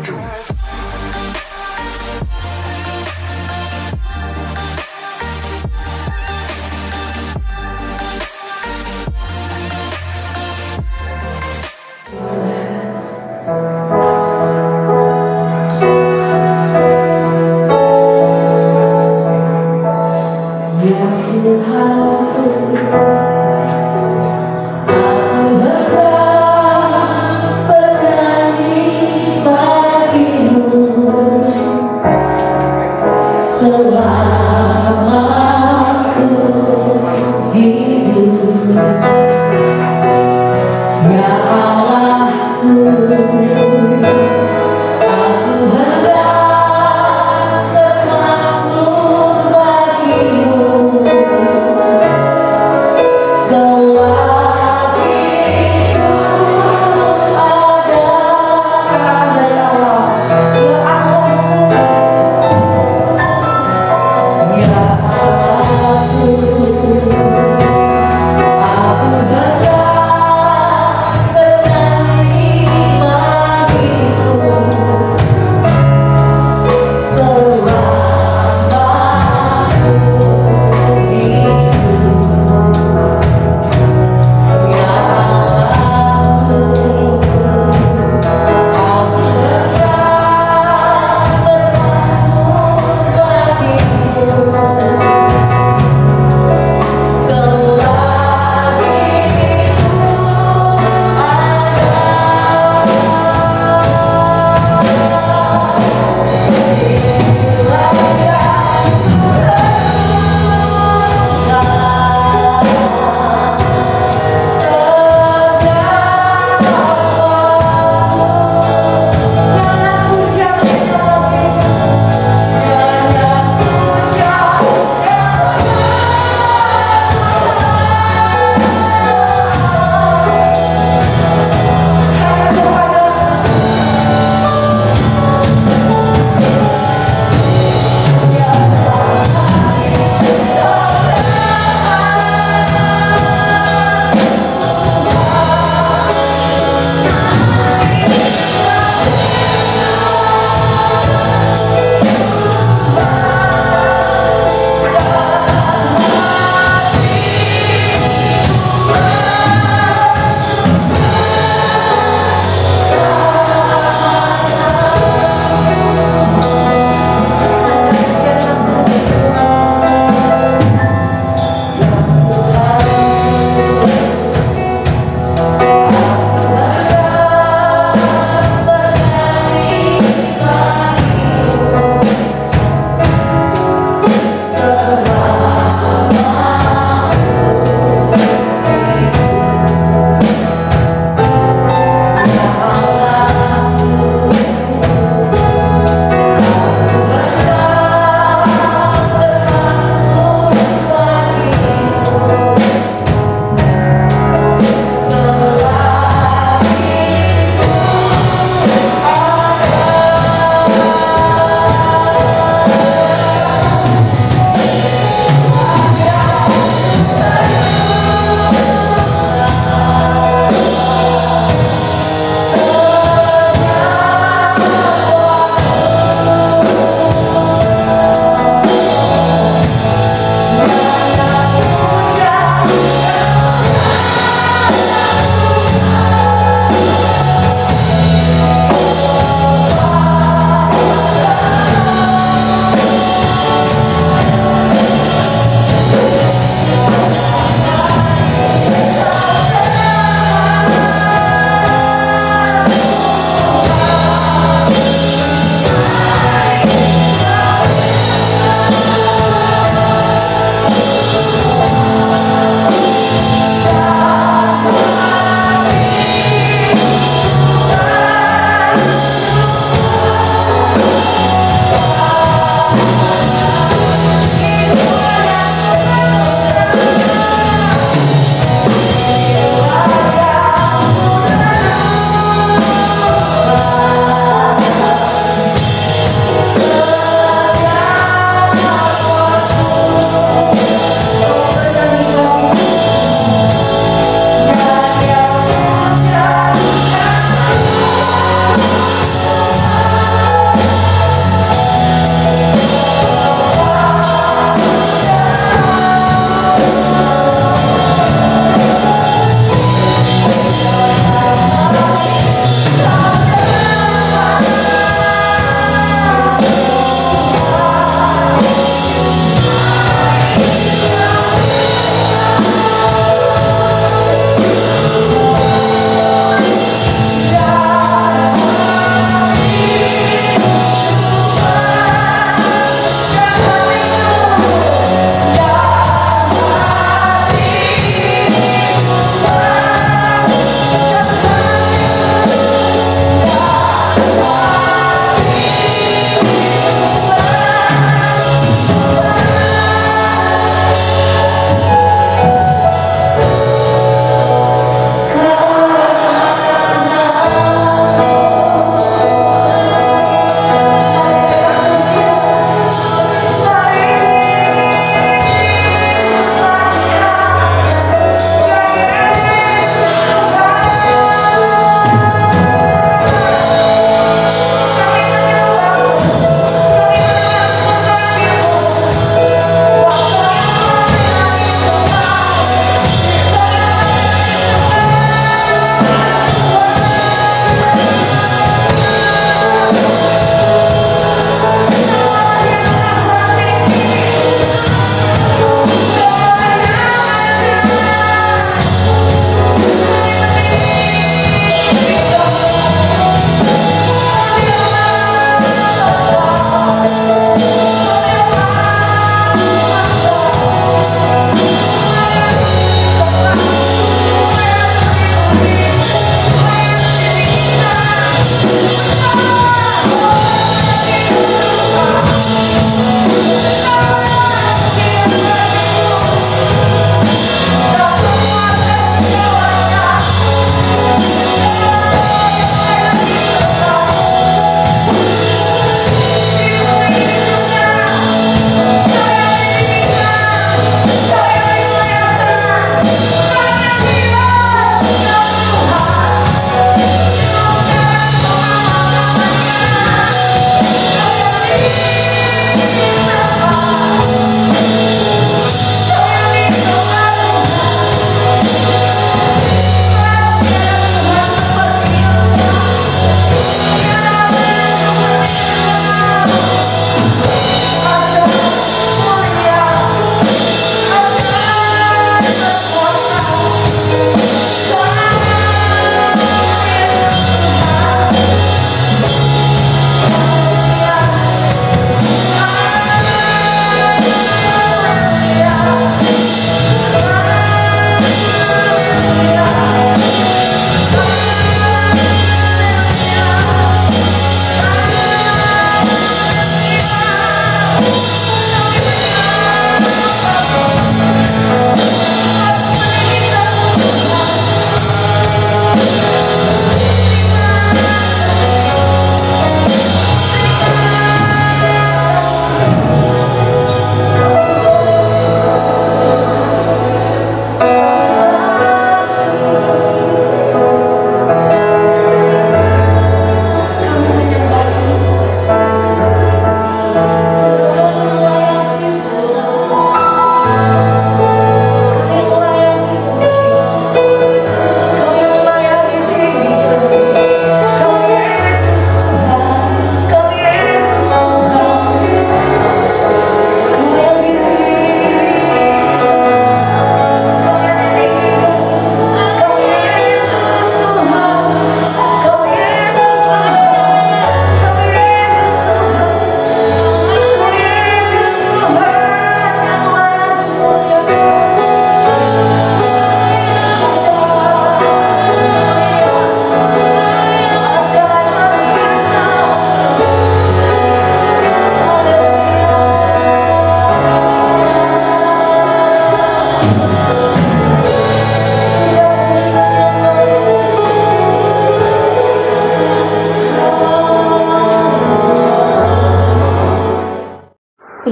Aku hendak bernyanyi bagimu.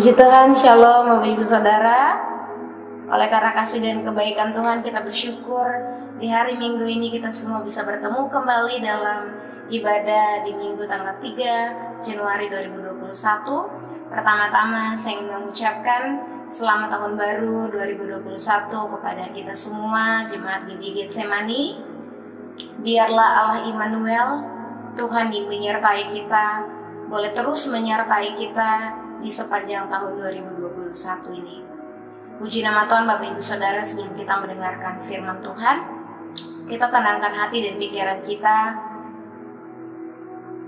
Puji Tuhan, Shalom Bapak Ibu Saudara. Oleh karena kasih dan kebaikan Tuhan, kita bersyukur di hari Minggu ini kita semua bisa bertemu kembali dalam ibadah di Minggu tanggal 3 Januari 2021. Pertama-tama saya ingin mengucapkan selamat tahun baru 2021 kepada kita semua jemaat GBI Getsemani. Biarlah Allah Immanuel, Tuhan yang menyertai kita, boleh terus menyertai kita di sepanjang tahun 2021 ini. Puji nama Tuhan Bapak Ibu Saudara. Sebelum kita mendengarkan firman Tuhan, kita tenangkan hati dan pikiran kita,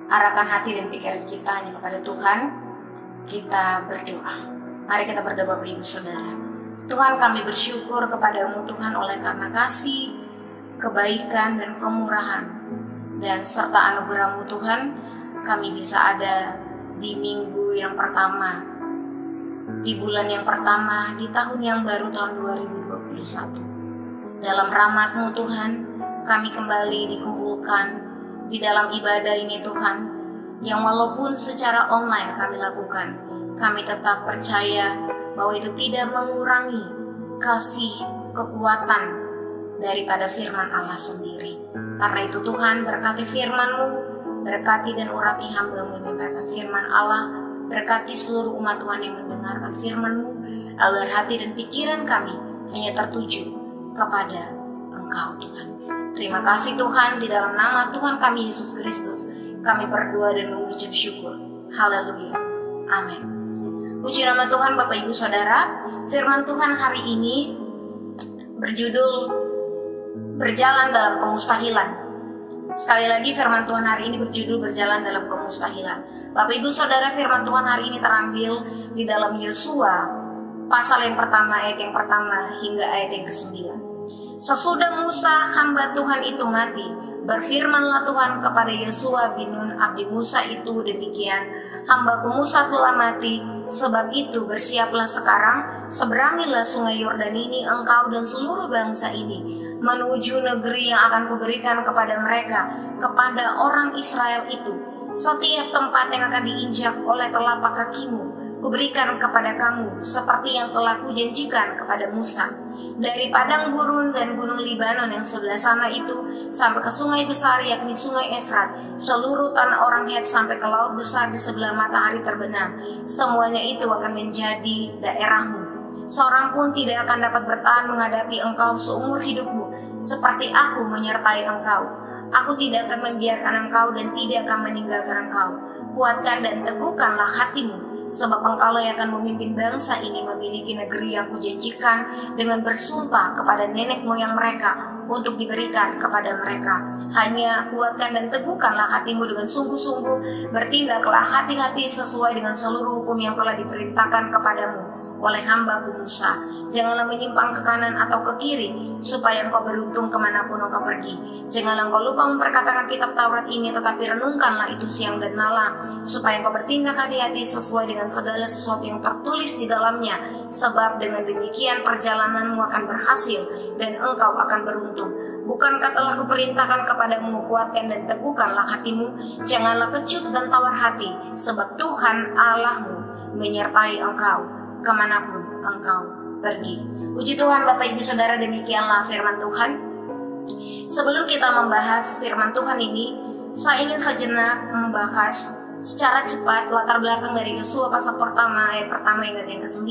arahkan hati dan pikiran kita hanya kepada Tuhan. Kita berdoa. Mari kita berdoa Bapak Ibu Saudara. Tuhan, kami bersyukur kepadamu Tuhan oleh karena kasih, kebaikan dan kemurahan dan serta anugerah-Mu Tuhan, kami bisa ada di minggu yang pertama, di bulan yang pertama, di tahun yang baru tahun 2021. Dalam rahmat-Mu Tuhan, kami kembali dikumpulkan di dalam ibadah ini Tuhan, yang walaupun secara online kami lakukan, kami tetap percaya bahwa itu tidak mengurangi kasih, kekuatan daripada firman Allah sendiri. Karena itu Tuhan, berkati firman-Mu, berkati dan urapi hamba-Mu yang menyampaikan firman Allah, berkati seluruh umat Tuhan yang mendengarkan firman-Mu, agar hati dan pikiran kami hanya tertuju kepada Engkau Tuhan. Terima kasih Tuhan, di dalam nama Tuhan kami Yesus Kristus, kami berdoa dan mengucap syukur. Haleluya. Amin. Puji nama Tuhan Bapak Ibu Saudara. Firman Tuhan hari ini berjudul Berjalan dalam Kemustahilan. Sekali lagi firman Tuhan hari ini berjudul Berjalan dalam Kemustahilan. Bapak Ibu Saudara, firman Tuhan hari ini terambil di dalam Yosua pasal yang pertama, ayat yang pertama hingga ayat yang ke-9. Sesudah Musa hamba Tuhan itu mati, berfirmanlah Tuhan kepada Yosua bin Nun abdi Musa itu demikian, hambaku Musa telah mati, sebab itu bersiaplah sekarang, seberangilah sungai Yordan ini engkau dan seluruh bangsa ini, menuju negeri yang akan kuberikan kepada mereka, kepada orang Israel itu. Setiap tempat yang akan diinjak oleh telapak kakimu, kuberikan kepada kamu, seperti yang telah kujanjikan kepada Musa. Dari padang gurun dan gunung Libanon yang sebelah sana itu, sampai ke sungai besar yakni sungai Efrat, seluruh tanah orang Het sampai ke laut besar di sebelah matahari terbenam, semuanya itu akan menjadi daerahmu. Seorang pun tidak akan dapat bertahan menghadapi engkau seumur hidupmu, seperti aku menyertai engkau. Aku tidak akan membiarkan engkau dan tidak akan meninggalkan engkau. Kuatkan dan teguhkanlah hatimu, sebab engkau yang akan memimpin bangsa ini memiliki negeri yang kujanjikan dengan bersumpah kepada nenek moyang mereka untuk diberikan kepada mereka. Hanya kuatkan dan teguhkanlah hatimu dengan sungguh-sungguh, bertindaklah hati-hati sesuai dengan seluruh hukum yang telah diperintahkan kepadamu oleh hamba-Ku Musa. Janganlah menyimpang ke kanan atau ke kiri, supaya engkau beruntung kemanapun engkau pergi. Janganlah engkau lupa memperkatakan kitab Taurat ini, tetapi renungkanlah itu siang dan malam, supaya engkau bertindak hati-hati sesuai dengan segala sesuatu yang tertulis di dalamnya, sebab dengan demikian perjalananmu akan berhasil dan engkau akan beruntung. Bukankah telah kuperintahkan kepadamu, kuatkan dan teguhkanlah hatimu, janganlah kecut dan tawar hati, sebab Tuhan Allahmu menyertai engkau kemanapun engkau pergi. Puji Tuhan Bapak Ibu Saudara, demikianlah firman Tuhan. Sebelum kita membahas firman Tuhan ini, saya ingin sejenak membahas secara cepat latar belakang dari Yosua pasal pertama, ayat pertama hingga yang ke-9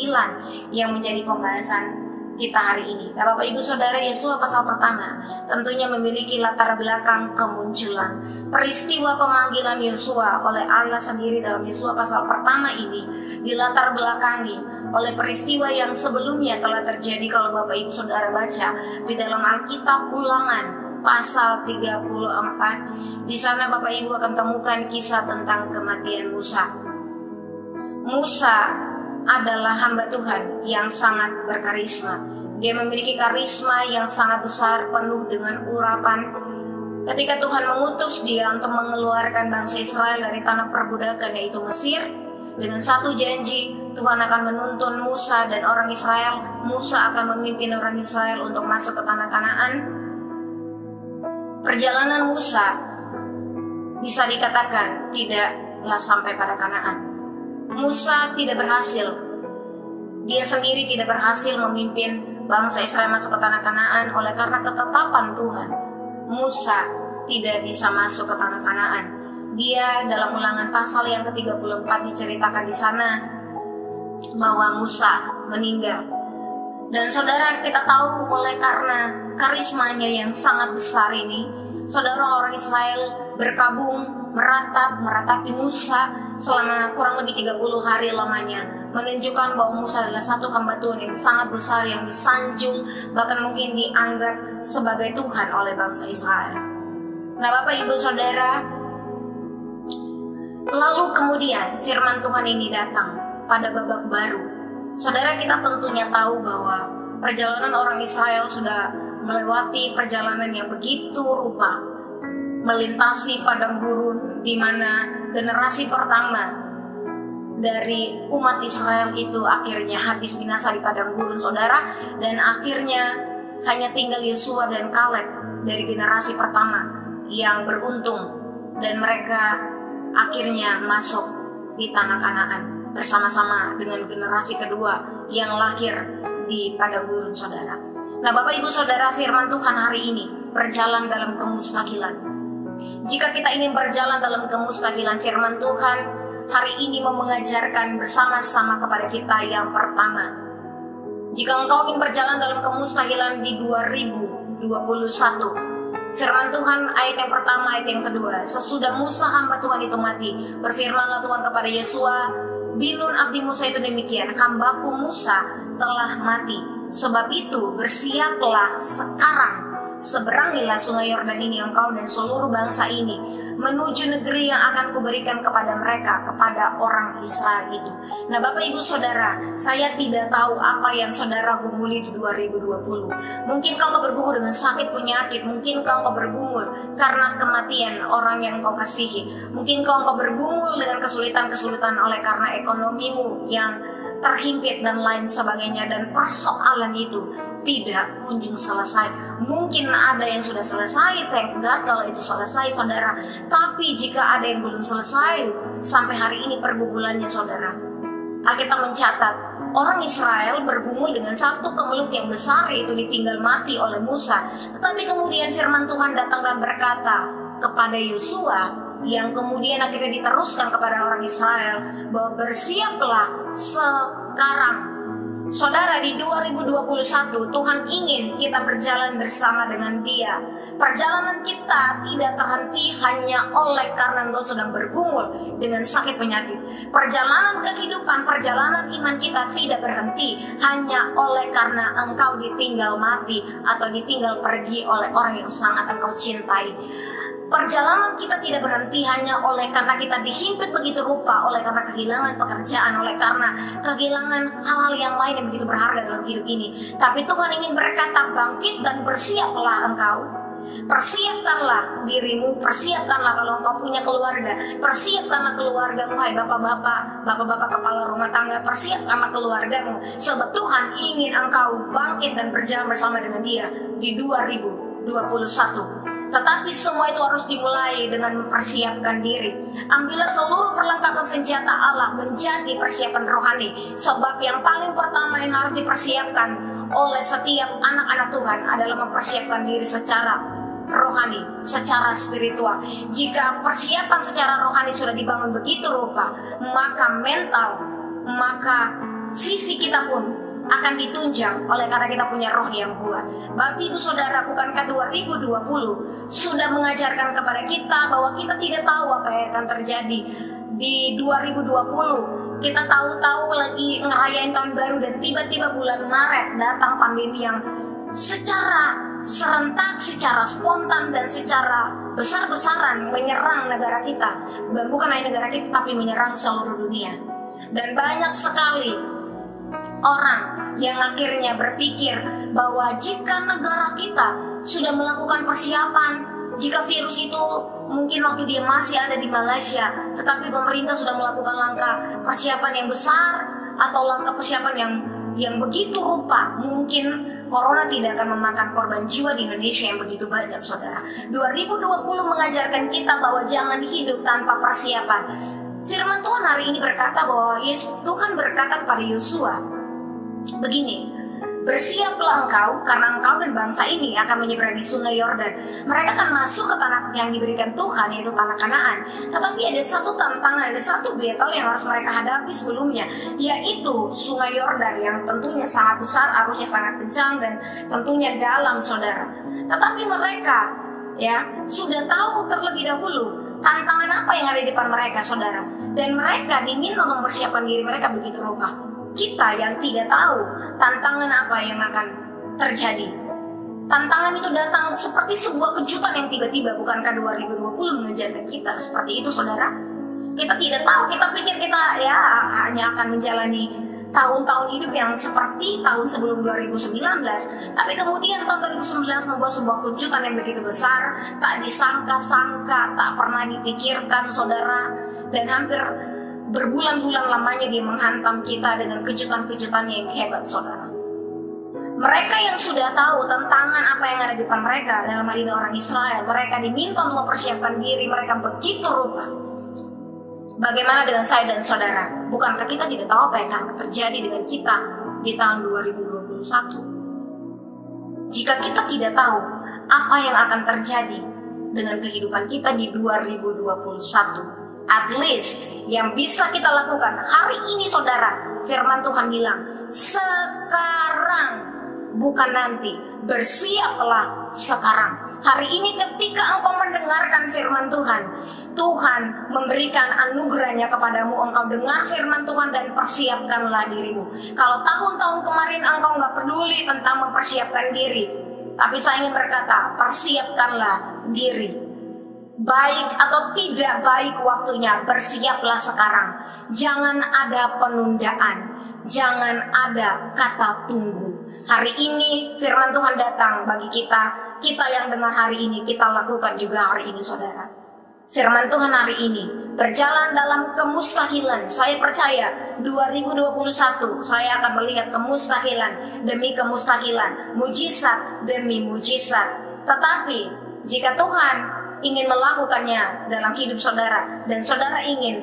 yang menjadi pembahasan kita hari ini. Nah, Bapak Ibu Saudara, Yosua pasal pertama tentunya memiliki latar belakang kemunculan. Peristiwa pemanggilan Yosua oleh Allah sendiri dalam Yosua pasal pertama ini dilatar belakangi oleh peristiwa yang sebelumnya telah terjadi. Kalau Bapak Ibu Saudara baca di dalam Alkitab Ulangan pasal 34, di sana Bapak Ibu akan temukan kisah tentang kematian Musa. Musa adalah hamba Tuhan yang sangat berkarisma. Dia memiliki karisma yang sangat besar, penuh dengan urapan. Ketika Tuhan mengutus dia untuk mengeluarkan bangsa Israel dari tanah perbudakan yaitu Mesir, dengan satu janji, Tuhan akan menuntun Musa dan orang Israel. Musa akan memimpin orang Israel untuk masuk ke tanah Kanaan. Perjalanan Musa bisa dikatakan tidaklah sampai pada Kanaan. Musa tidak berhasil Dia sendiri tidak berhasil memimpin bangsa Israel masuk ke tanah Kanaan oleh karena ketetapan Tuhan. Musa tidak bisa masuk ke tanah Kanaan. Dia dalam Ulangan pasal yang ke-34 diceritakan di sana bahwa Musa meninggal. Dan saudara, kita tahu oleh karena karismanya yang sangat besar ini, saudara, orang Israel berkabung meratapi Musa selama kurang lebih 30 hari lamanya, menunjukkan bahwa Musa adalah satu hamba Tuhan yang sangat besar, yang disanjung, bahkan mungkin dianggap sebagai Tuhan oleh bangsa Israel. Nah, Bapak Ibu Saudara, lalu kemudian firman Tuhan ini datang pada babak baru. Saudara, kita tentunya tahu bahwa perjalanan orang Israel sudah melewati perjalanan yang begitu rupa, melintasi padang gurun, di mana generasi pertama dari umat Israel itu akhirnya habis binasa di padang gurun, saudara, dan akhirnya hanya tinggal Yosua dan Kaleb dari generasi pertama yang beruntung, dan mereka akhirnya masuk di tanah Kanaan bersama-sama dengan generasi kedua yang lahir di padang gurun, saudara. Nah, Bapak Ibu Saudara, firman Tuhan hari ini berjalan dalam kemustahilan. Jika kita ingin berjalan dalam kemustahilan, firman Tuhan hari ini mau mengajarkan bersama-sama kepada kita yang pertama. Jika engkau ingin berjalan dalam kemustahilan di 2021, firman Tuhan ayat yang pertama, ayat yang kedua, sesudah Musa hamba Tuhan itu mati, berfirmanlah Tuhan kepada Yosua bin Nun abdi Musa itu demikian, hambaku Musa telah mati. Sebab itu bersiaplah sekarang, seberangilah sungai Yordan ini engkau dan seluruh bangsa ini menuju negeri yang akan kuberikan kepada mereka, kepada orang Israel itu. Nah, Bapak Ibu Saudara, saya tidak tahu apa yang saudara gumuli di 2020. Mungkin kau bergumul dengan sakit penyakit, mungkin kau bergumul karena kematian orang yang kau kasihi, mungkin kau bergumul dengan kesulitan-kesulitan oleh karena ekonomimu yang terhimpit dan lain sebagainya, dan persoalan itu tidak kunjung selesai. Mungkin ada yang sudah selesai, thank God kalau itu selesai, saudara. Tapi jika ada yang belum selesai sampai hari ini pergumulannya, saudara, Alkitab mencatat orang Israel bergumul dengan satu kemelut yang besar, yaitu ditinggal mati oleh Musa. Tetapi kemudian firman Tuhan datang dan berkata kepada Yosua, yang kemudian akhirnya diteruskan kepada orang Israel, bahwa bersiaplah sekarang. Saudara, di 2021 Tuhan ingin kita berjalan bersama dengan Dia. Perjalanan kita tidak terhenti hanya oleh karena engkau sedang bergumul dengan sakit penyakit. Perjalanan kehidupan, perjalanan iman kita tidak berhenti hanya oleh karena engkau ditinggal mati atau ditinggal pergi oleh orang yang sangat engkau cintai. Perjalanan kita tidak berhenti hanya oleh karena kita dihimpit begitu rupa, oleh karena kehilangan pekerjaan, oleh karena kehilangan hal-hal yang lain yang begitu berharga dalam hidup ini. Tapi Tuhan ingin berkata, bangkit dan bersiaplah engkau. Persiapkanlah dirimu, persiapkanlah kalau engkau punya keluarga, persiapkanlah keluargamu, hai bapak-bapak kepala rumah tangga, persiapkanlah keluargamu, sebab Tuhan ingin engkau bangkit dan berjalan bersama dengan Dia di 2021. Tetapi semua itu harus dimulai dengan mempersiapkan diri. Ambillah seluruh perlengkapan senjata Allah menjadi persiapan rohani. Sebab yang paling pertama yang harus dipersiapkan oleh setiap anak-anak Tuhan adalah mempersiapkan diri secara rohani, secara spiritual. Jika persiapan secara rohani sudah dibangun begitu rupa, maka mental, maka fisik kita pun akan ditunjang oleh karena kita punya roh yang kuat. Bapak Ibu Saudara, bukankah 2020 sudah mengajarkan kepada kita bahwa kita tidak tahu apa yang akan terjadi di 2020. Kita tahu-tahu lagi ngerayain tahun baru dan tiba-tiba bulan Maret datang pandemi yang secara serentak, secara spontan dan secara besar-besaran menyerang negara kita. Dan bukan hanya negara kita, tapi menyerang seluruh dunia. Dan banyak sekali orang yang akhirnya berpikir bahwa jika negara kita sudah melakukan persiapan, jika virus itu mungkin waktu dia masih ada di Malaysia, tetapi pemerintah sudah melakukan langkah persiapan yang besar atau langkah persiapan yang begitu rupa, mungkin corona tidak akan memakan korban jiwa di Indonesia yang begitu banyak, saudara. 2020 mengajarkan kita bahwa jangan hidup tanpa persiapan. Firman Tuhan hari ini berkata bahwa Tuhan berkata kepada Yosua, Begini, bersiaplah engkau, karena engkau dan bangsa ini akan menyeberangi sungai Yordan. Mereka akan masuk ke tanah yang diberikan Tuhan, yaitu tanah Kanaan. Tetapi ada satu tantangan, ada satu battle yang harus mereka hadapi sebelumnya, yaitu sungai Yordan yang tentunya sangat besar, arusnya sangat kencang dan tentunya dalam, saudara. Tetapi mereka sudah tahu terlebih dahulu tantangan apa yang ada di depan mereka, saudara. Dan mereka diminta mempersiapkan diri mereka begitu rupa. Kita yang tidak tahu tantangan apa yang akan terjadi. Tantangan itu datang seperti sebuah kejutan yang tiba-tiba. Bukankah 2020 mengejarkan kita seperti itu, saudara? Kita tidak tahu, kita pikir kita hanya akan menjalani tahun-tahun hidup yang seperti tahun sebelum 2019. Tapi kemudian tahun 2019 membawa sebuah kejutan yang begitu besar, tak disangka-sangka, tak pernah dipikirkan, saudara. Dan hampir berbulan-bulan lamanya dia menghantam kita dengan kejutan-kejutannya yang hebat, saudara. Mereka yang sudah tahu tantangan apa yang ada di depan mereka, dalam hal ini orang Israel, mereka diminta untuk mempersiapkan diri mereka begitu rupa. Bagaimana dengan saya dan saudara? Bukankah kita tidak tahu apa yang akan terjadi dengan kita di tahun 2021? Jika kita tidak tahu apa yang akan terjadi dengan kehidupan kita di 2021, at least yang bisa kita lakukan hari ini, saudara, firman Tuhan bilang, sekarang bukan nanti, bersiaplah sekarang. Hari ini ketika engkau mendengarkan firman Tuhan, Tuhan memberikan anugerahnya kepadamu. Engkau dengar firman Tuhan dan persiapkanlah dirimu. Kalau tahun-tahun kemarin engkau gak peduli tentang mempersiapkan diri, tapi saya ingin berkata, persiapkanlah diri. Baik atau tidak baik waktunya, bersiaplah sekarang. Jangan ada penundaan, jangan ada kata tunggu. Hari ini firman Tuhan datang bagi kita yang dengar hari ini, kita lakukan juga hari ini, saudara. Firman Tuhan hari ini berjalan dalam kemustahilan. Saya percaya 2021 saya akan melihat kemustahilan demi kemustahilan, mujizat demi mujizat. Tetapi jika Tuhan ingin melakukannya dalam hidup saudara, dan saudara ingin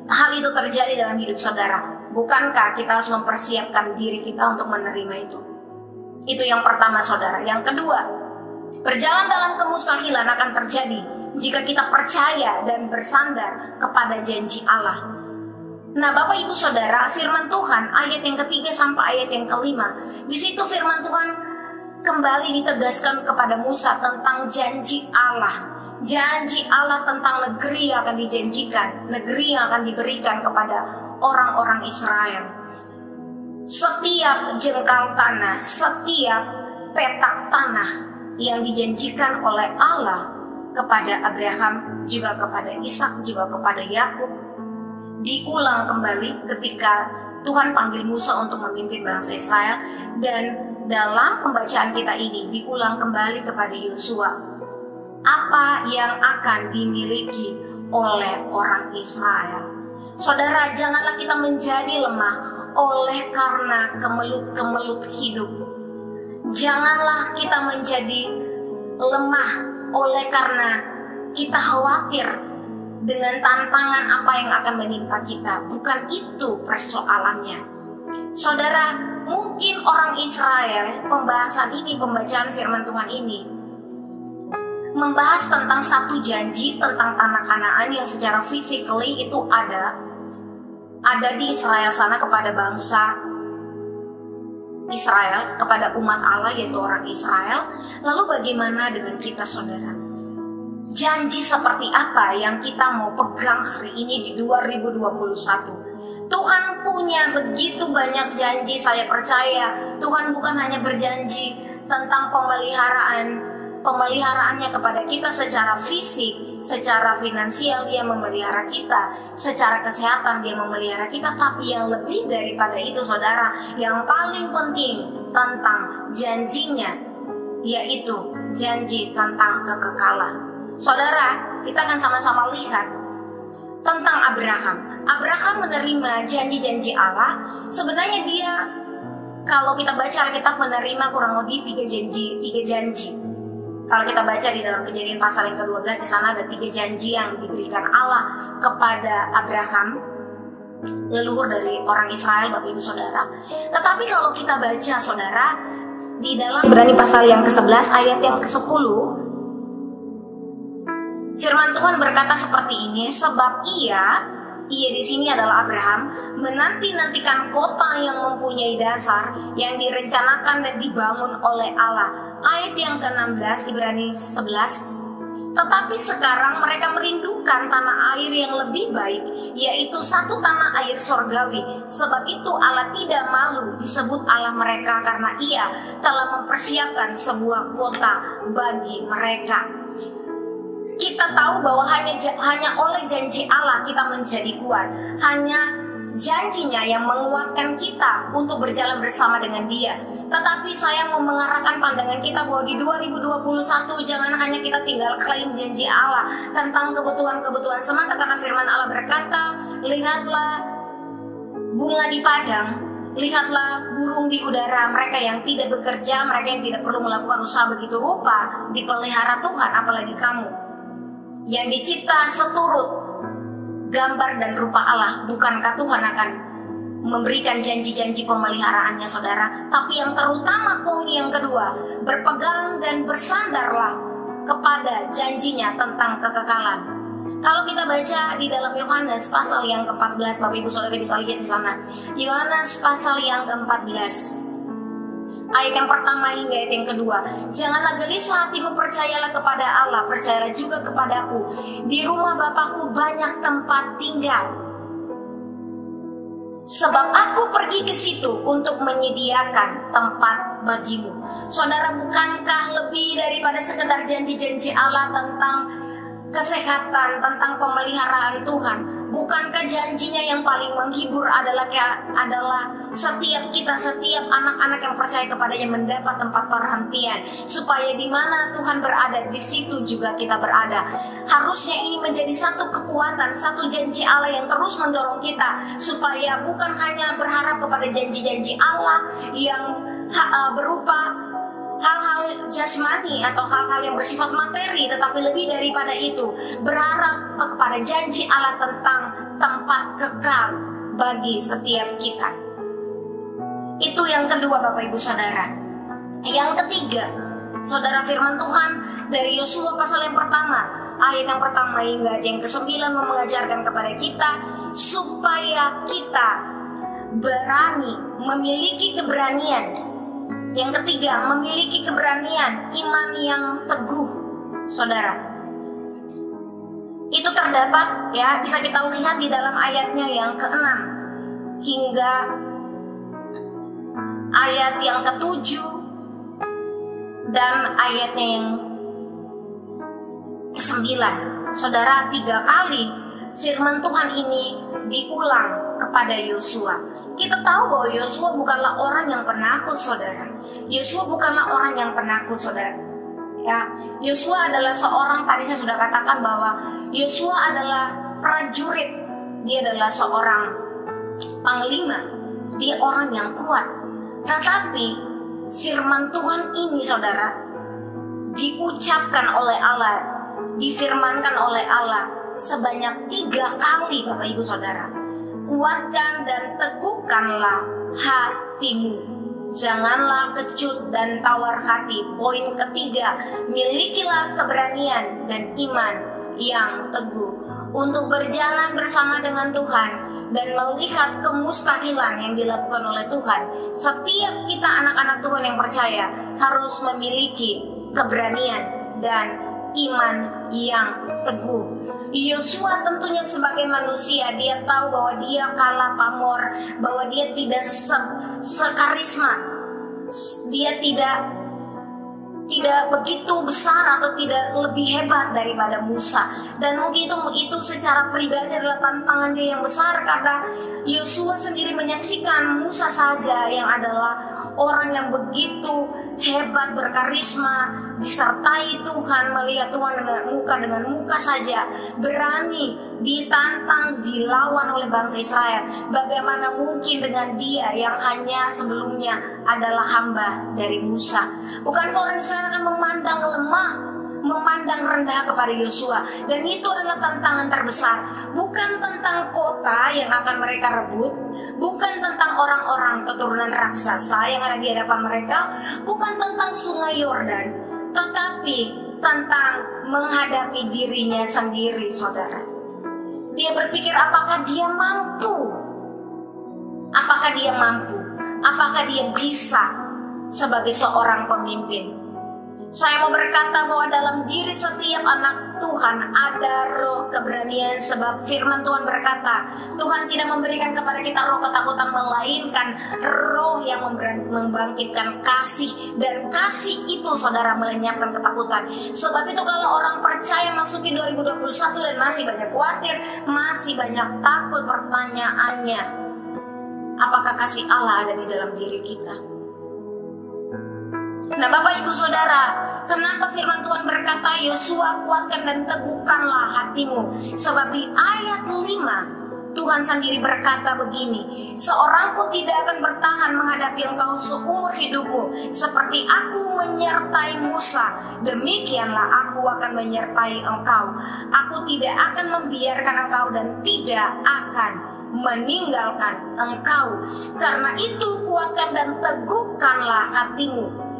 hal itu terjadi dalam hidup saudara, bukankah kita harus mempersiapkan diri kita untuk menerima itu? Itu yang pertama, saudara. Yang kedua, berjalan dalam kemustahilan akan terjadi jika kita percaya dan bersandar kepada janji Allah. Nah, Bapak Ibu Saudara, firman Tuhan ayat yang ketiga sampai ayat yang kelima, di situ firman Tuhan kembali ditegaskan kepada Musa tentang janji Allah. Janji Allah tentang negeri yang akan dijanjikan, negeri yang akan diberikan kepada orang-orang Israel. Setiap jengkal tanah, setiap petak tanah yang dijanjikan oleh Allah kepada Abraham, juga kepada Ishak, juga kepada Yakub, diulang kembali ketika Tuhan panggil Musa untuk memimpin bangsa Israel. Dan dalam pembacaan kita ini diulang kembali kepada Yosua, apa yang akan dimiliki oleh orang Israel. Saudara, janganlah kita menjadi lemah oleh karena kemelut-kemelut hidup. Janganlah kita menjadi lemah oleh karena kita khawatir dengan tantangan apa yang akan menimpa kita. Bukan itu persoalannya. Saudara, mungkin orang Israel, pembahasan ini, pembacaan firman Tuhan ini membahas tentang satu janji tentang tanah Kanaan yang secara physically itu ada di Israel sana kepada bangsa Israel, kepada umat Allah yaitu orang Israel. Lalu bagaimana dengan kita, saudara? Janji seperti apa yang kita mau pegang hari ini di 2021? Tuhan punya begitu banyak janji. Saya percaya Tuhan bukan hanya berjanji tentang pemeliharaannya kepada kita secara fisik, secara finansial dia memelihara kita, secara kesehatan dia memelihara kita. Tapi yang lebih daripada itu, saudara, yang paling penting tentang janjinya, yaitu janji tentang kekekalan. Saudara, kita akan sama-sama lihat tentang Abraham. Abraham menerima janji-janji Allah. Sebenarnya dia, kalau kita baca Alkitab, menerima kurang lebih 3 janji. Kalau kita baca di dalam Kejadian pasal yang ke-12, di sana ada 3 janji yang diberikan Allah kepada Abraham. leluhur dari orang Israel, Bapak Ibu Saudara. Tetapi kalau kita baca Saudara di dalam Ibrani pasal yang ke-11 ayat yang ke-10, firman Tuhan berkata seperti ini, sebab ia di sini adalah Abraham, menanti-nantikan kota yang mempunyai dasar, yang direncanakan dan dibangun oleh Allah. Ayat yang ke-16 Ibrani 11, tetapi sekarang mereka merindukan tanah air yang lebih baik, yaitu satu tanah air sorgawi. Sebab itu Allah tidak malu disebut Allah mereka, karena ia telah mempersiapkan sebuah kota bagi mereka. Kita tahu bahwa hanya oleh janji Allah kita menjadi kuat. Hanya janjinya yang menguatkan kita untuk berjalan bersama dengan Dia. Tetapi saya mau mengarahkan pandangan kita bahwa di 2021 jangan hanya kita tinggal klaim janji Allah tentang kebutuhan-kebutuhan semata, karena firman Allah berkata, lihatlah bunga di padang, lihatlah burung di udara, mereka yang tidak bekerja, mereka yang tidak perlu melakukan usaha begitu rupa dipelihara Tuhan, apalagi kamu yang dicipta seturut gambar dan rupa Allah. Bukankah Tuhan akan memberikan janji-janji pemeliharaannya, saudara? Tapi yang terutama poin yang kedua, berpegang dan bersandarlah kepada janjinya tentang kekekalan. Kalau kita baca di dalam Yohanes pasal yang ke-14, Bapak Ibu Saudara bisa lihat di sana. Yohanes pasal yang ke-14. Ayat yang pertama hingga ayat yang kedua. Janganlah gelisah hatimu, percayalah kepada Allah, percayalah juga kepadaku. Di rumah Bapakku banyak tempat tinggal. Sebab aku pergi ke situ untuk menyediakan tempat bagimu. Saudara, bukankah lebih daripada sekedar janji-janji Allah tentang kesehatan, tentang pemeliharaan Tuhan? Bukankah janjinya yang paling menghibur adalah setiap anak-anak yang percaya kepadanya mendapat tempat perhentian, supaya di mana Tuhan berada, di situ juga kita berada. Harusnya ini menjadi satu kekuatan, satu janji Allah yang terus mendorong kita, supaya bukan hanya berharap kepada janji-janji Allah yang berupa hal-hal jasmani atau hal-hal yang bersifat materi, tetapi lebih daripada itu berharap kepada janji Allah tentang tempat kekal bagi setiap kita. Itu yang kedua, Bapak Ibu Saudara. Yang ketiga, saudara, firman Tuhan dari Yosua pasal yang pertama, ayat yang pertama hingga yang ke-9 mengajarkan kepada kita supaya kita berani, memiliki keberanian. Yang ketiga, memiliki keberanian, iman yang teguh, saudara. Itu terdapat, ya, bisa kita lihat di dalam ayatnya yang ke-6 hingga ayat yang ke-7 dan ayatnya yang ke-9. Saudara, 3 kali firman Tuhan ini diulang kepada Yosua. Kita tahu bahwa Yosua bukanlah orang yang penakut, saudara. Yosua bukanlah orang yang penakut, saudara. Ya, Yosua adalah seorang, tadi saya sudah katakan bahwa Yosua adalah prajurit. Dia adalah seorang panglima. Dia orang yang kuat. Tetapi firman Tuhan ini, saudara, diucapkan oleh Allah, difirmankan oleh Allah sebanyak 3 kali, Bapak Ibu Saudara. Kuatkan dan teguhkanlah hatimu, janganlah kecut dan tawar hati. Poin ketiga, milikilah keberanian dan iman yang teguh untuk berjalan bersama dengan Tuhan dan melihat kemustahilan yang dilakukan oleh Tuhan. Setiap kita anak-anak Tuhan yang percaya harus memiliki keberanian dan iman yang teguh. Yosua tentunya sebagai manusia, dia tahu bahwa dia kalah pamor, bahwa dia tidak sekarisma, dia tidak begitu besar atau tidak lebih hebat daripada Musa. Dan mungkin itu secara pribadi adalah tantangan dia yang besar, karena Yosua sendiri menyaksikan Musa saja yang adalah orang yang begitu hebat, berkarisma, disertai Tuhan, melihat Tuhan dengan muka saja, berani ditantang, dilawan oleh bangsa Israel. Bagaimana mungkin dengan dia yang hanya sebelumnya adalah hamba dari Musa? Bukankah orang Israel akan memandang lemah, memandang rendah kepada Yosua? Dan itu adalah tantangan terbesar, bukan tentang kota kota yang akan mereka rebut, bukan tentang orang-orang keturunan raksasa yang ada di hadapan mereka, bukan tentang sungai Yordan, tetapi tentang menghadapi dirinya sendiri, saudara. Dia berpikir apakah dia mampu? Apakah dia mampu? Apakah dia bisa sebagai seorang pemimpin? Saya mau berkata bahwa dalam diri setiap anak Tuhan ada roh keberanian, sebab firman Tuhan berkata, Tuhan tidak memberikan kepada kita roh ketakutan, melainkan roh yang membangkitkan kasih. Dan kasih itu, saudara, melenyapkan ketakutan. Sebab itu kalau orang percaya masuki 2021 dan masih banyak khawatir, masih banyak takut, pertanyaannya, apakah kasih Allah ada di dalam diri kita? Nah, Bapak Ibu Saudara, kenapa firman Tuhan berkata, Yosua, kuatkan dan teguhkanlah hatimu? Sebab di ayat 5 Tuhan sendiri berkata begini, seorang pun tidak akan bertahan menghadapi engkau seumur hidupmu. Seperti aku menyertai Musa, demikianlah aku akan menyertai engkau. Aku tidak akan membiarkan engkau dan tidak akan meninggalkan engkau. Karena itu kuatkan dan teguhkanlah hatimu.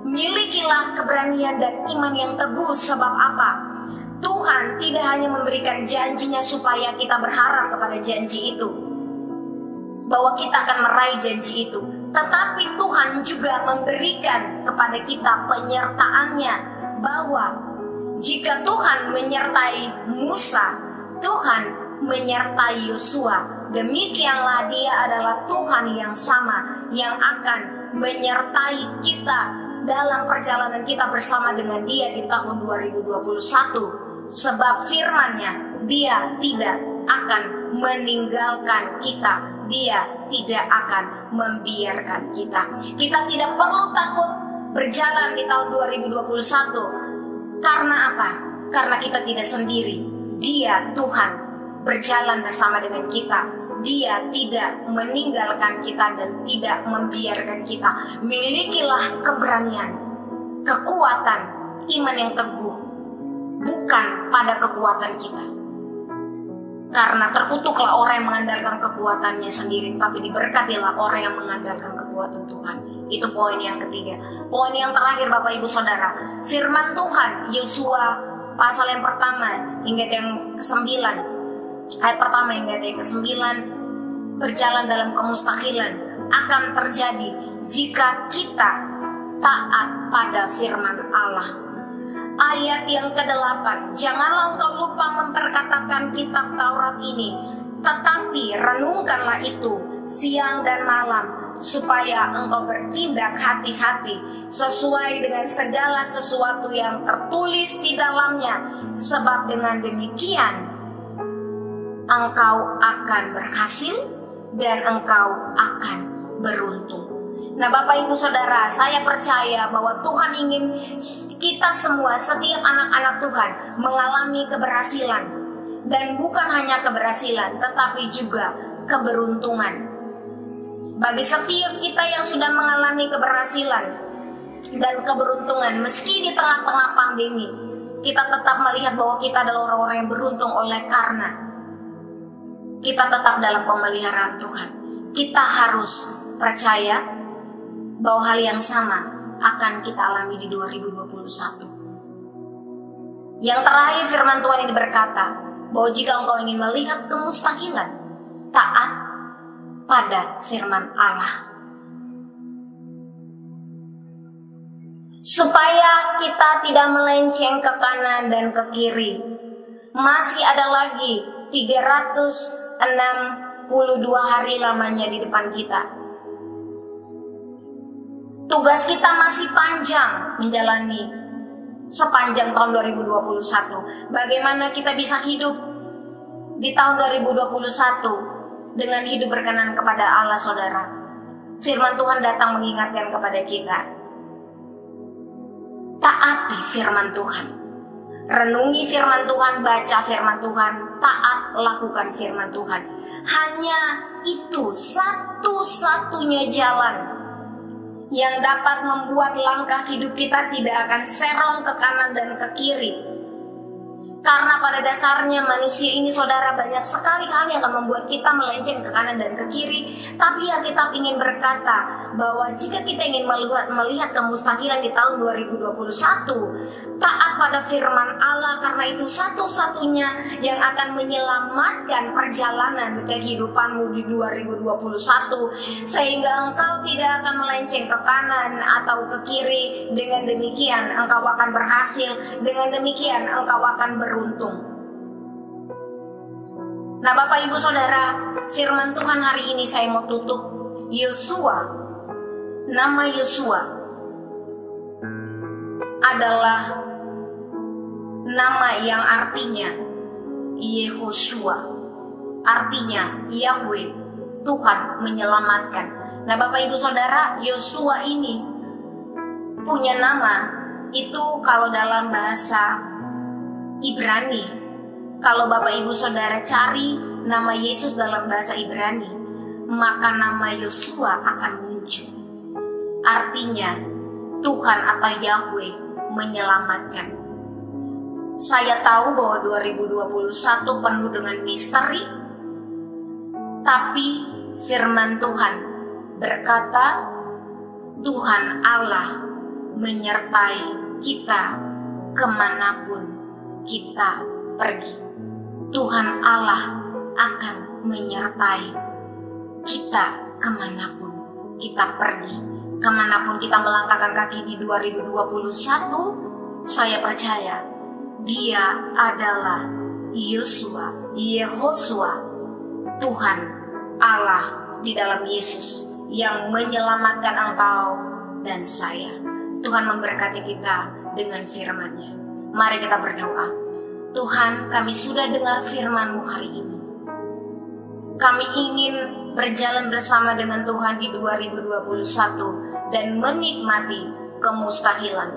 Milikilah keberanian dan iman yang teguh. Sebab apa? Tuhan tidak hanya memberikan janjinya supaya kita berharap kepada janji itu, bahwa kita akan meraih janji itu, tetapi Tuhan juga memberikan kepada kita penyertaannya, bahwa jika Tuhan menyertai Musa, Tuhan menyertai Yosua. Demikianlah Dia adalah Tuhan yang sama, yang akan menyertai kita dalam perjalanan kita bersama dengan Dia di tahun 2021. Sebab firman-Nya, Dia tidak akan meninggalkan kita, Dia tidak akan membiarkan kita. Kita tidak perlu takut berjalan di tahun 2021. Karena apa? Karena kita tidak sendiri. Dia, Tuhan, berjalan bersama dengan kita. Dia tidak meninggalkan kita dan tidak membiarkan kita. Milikilah keberanian, kekuatan, iman yang teguh, bukan pada kekuatan kita. Karena terkutuklah orang yang mengandalkan kekuatannya sendiri, tapi diberkatilah orang yang mengandalkan kekuatan Tuhan. Itu poin yang ketiga. Poin yang terakhir, Bapak Ibu Saudara, firman Tuhan Yosua pasal yang pertama hingga yang ke-9, ayat pertama hingga yang ke-9, berjalan dalam kemustahilan akan terjadi jika kita taat pada firman Allah. Ayat yang ke-8, janganlah engkau lupa memperkatakan kitab Taurat ini, tetapi renungkanlah itu siang dan malam, supaya engkau bertindak hati-hati sesuai dengan segala sesuatu yang tertulis di dalamnya, sebab dengan demikian engkau akan berhasil dan engkau akan beruntung. Nah, Bapak Ibu Saudara, saya percaya bahwa Tuhan ingin kita semua, setiap anak-anak Tuhan, mengalami keberhasilan. Dan bukan hanya keberhasilan, tetapi juga keberuntungan. Bagi setiap kita yang sudah mengalami keberhasilan dan keberuntungan, meski di tengah-tengah pandemi, kita tetap melihat bahwa kita adalah orang-orang yang beruntung oleh karena kita tetap dalam pemeliharaan Tuhan. Kita harus percaya bahwa hal yang sama akan kita alami di 2021. Yang terakhir, firman Tuhan ini berkata bahwa jika engkau ingin melihat kemustahilan, taat pada firman Allah. Supaya kita tidak melenceng ke kanan dan ke kiri. Masih ada lagi 362 hari lamanya di depan kita. Tugas kita masih panjang menjalani sepanjang tahun 2021. Bagaimana kita bisa hidup di tahun 2021 dengan hidup berkenan kepada Allah, saudara? Firman Tuhan datang mengingatkan kepada kita. Taati firman Tuhan. Renungi firman Tuhan, baca firman Tuhan, taat lakukan firman Tuhan. Hanya itu satu-satunya jalan yang dapat membuat langkah hidup kita tidak akan serong ke kanan dan ke kiri. Karena pada dasarnya manusia ini saudara banyak sekali hal yang akan membuat kita melenceng ke kanan dan ke kiri. Tapi Alkitab ingin berkata bahwa jika kita ingin melihat kemustahilan di tahun 2021, taat pada firman Allah, karena itu satu-satunya yang akan menyelamatkan perjalanan kehidupanmu di 2021. Sehingga engkau tidak akan melenceng ke kanan atau ke kiri. Dengan demikian engkau akan berhasil, dengan demikian engkau akan beruntung. Nah Bapak Ibu Saudara, firman Tuhan hari ini saya mau tutup Yosua. Nama Yosua adalah nama yang artinya Yehoshua, artinya Yahweh, Tuhan menyelamatkan. Nah Bapak Ibu Saudara, Yosua ini punya nama itu kalau dalam bahasa Ibrani. Kalau Bapak Ibu Saudara cari nama Yesus dalam bahasa Ibrani, maka nama Yosua akan muncul. Artinya Tuhan atau Yahweh menyelamatkan. Saya tahu bahwa 2021 penuh dengan misteri, tapi firman Tuhan berkata Tuhan Allah menyertai kita kemanapun kita pergi. Tuhan Allah akan menyertai kita kemanapun kita pergi. Kemanapun kita melangkahkan kaki di 2021, saya percaya Dia adalah Yosua, Yehoshua, Tuhan Allah di dalam Yesus yang menyelamatkan engkau dan saya. Tuhan memberkati kita dengan firman-Nya. Mari kita berdoa. Tuhan, kami sudah dengar firman-Mu hari ini. Kami ingin berjalan bersama dengan Tuhan di 2021 dan menikmati kemustahilan.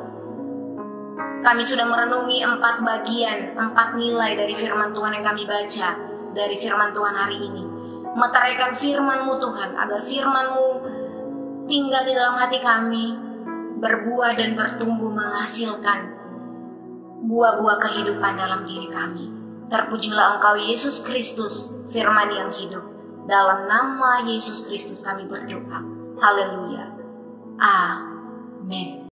Kami sudah merenungi 4 bagian, 4 nilai dari firman Tuhan yang kami baca dari firman Tuhan hari ini. Meteraikan firman-Mu Tuhan, agar firman-Mu tinggal di dalam hati kami, berbuah dan bertumbuh menghasilkan buah-buah kehidupan dalam diri kami. Terpujilah Engkau Yesus Kristus, firman yang hidup. Dalam nama Yesus Kristus kami berdoa. Haleluya. Amin.